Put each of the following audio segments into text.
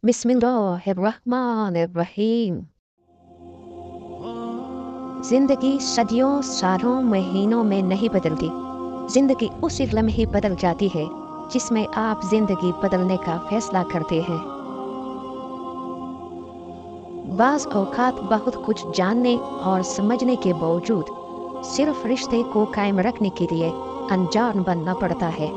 बिस्मिल्लाहिर्रहमानिर्रहीम। जिंदगी सदियों सालों महीनों में नहीं बदलती। जिंदगी उसी लम्हे बदल जाती है जिसमें आप जिंदगी बदलने का फैसला करते हैं। बाज़ औक़ात बहुत कुछ जानने और समझने के बावजूद सिर्फ रिश्ते को कायम रखने के लिए अनजान बनना पड़ता है।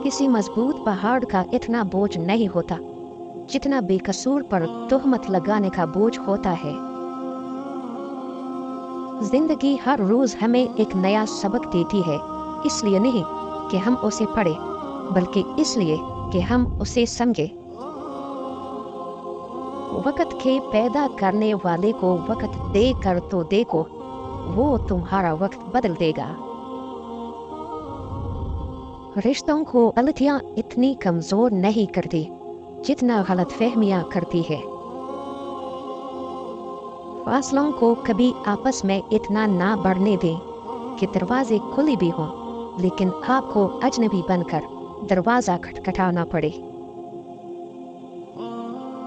किसी मजबूत पहाड़ का इतना बोझ नहीं होता जितना बेकसूर पर तोहमत लगाने का बोझ होता है। जिंदगी हर रोज हमें एक नया सबक देती है, इसलिए नहीं कि हम उसे पढ़े बल्कि इसलिए कि हम उसे समझे। वक़्त के पैदा करने वाले को वक़्त दे कर तो देखो, वो तुम्हारा वक़्त बदल देगा। रिश्तों को गलतियां इतनी कमजोर नहीं करती जितना गलतफहमियां करती है। फासलों को कभी आपस में इतना ना बढ़ने दें कि दरवाजे खुले भी हों लेकिन आपको अजनबी बनकर दरवाजा खटखटाना पड़े।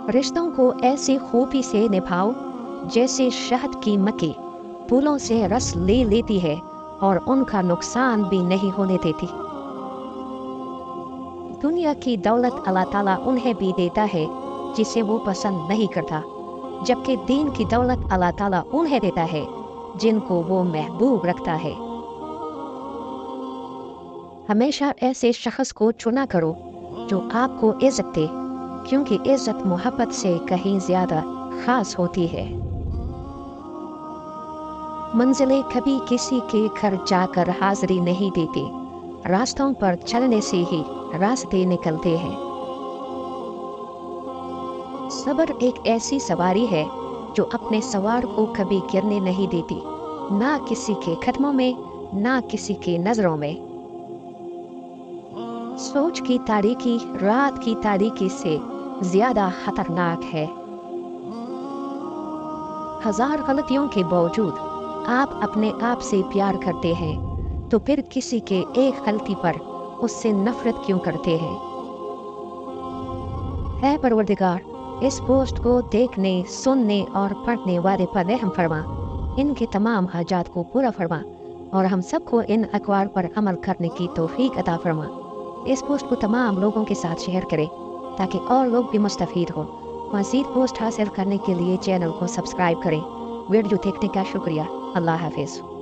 रिश्तों को ऐसे खूबी से निभाओ जैसे शहद की मक्खी फूलों से रस ले लेती है और उनका नुकसान भी नहीं होने देती। दुनिया की दौलत अल्लाह ताला उन्हें भी देता है जिसे वो पसंद नहीं करता, जबकि दीन की दौलत अल्लाह ताला उन्हें देता है जिनको वो महबूब रखता है। हमेशा ऐसे शख्स को चुना करो जो आपको इज्जत दे, क्योंकि इज्जत मोहब्बत से कहीं ज्यादा खास होती है। मंजिलें कभी किसी के घर जाकर हाजिरी नहीं देती, रास्तों पर चलने से ही रास्ते निकलते हैं। सब्र एक ऐसी सवारी है जो अपने सवार को कभी गिरने नहीं देती, ना किसी के कदमों में ना किसी के नजरों में। सोच की तारीकी रात की तारीकी से ज्यादा खतरनाक है। हजार गलतियों के बावजूद आप अपने आप से प्यार करते हैं, तो फिर किसी के एक गलती पर उससे नफरत क्यों करते हैं? है परवरदिगार, इस पोस्ट को देखने, सुनने और पढ़ने वाले पर रहम फरमा, इनके तमाम हाजात को पूरा फरमा और हम सबको इन अक़वाल पर अमल करने की तौफीक अता फरमा। इस पोस्ट को तमाम लोगों के साथ शेयर करें ताकि और लोग भी मुस्तफ़ीद हों। मज़ीद पोस्ट हासिल करने के लिए चैनल को सब्सक्राइब करें। वीडियो देखने का शुक्रिया। अल्लाह हाफ़िज़।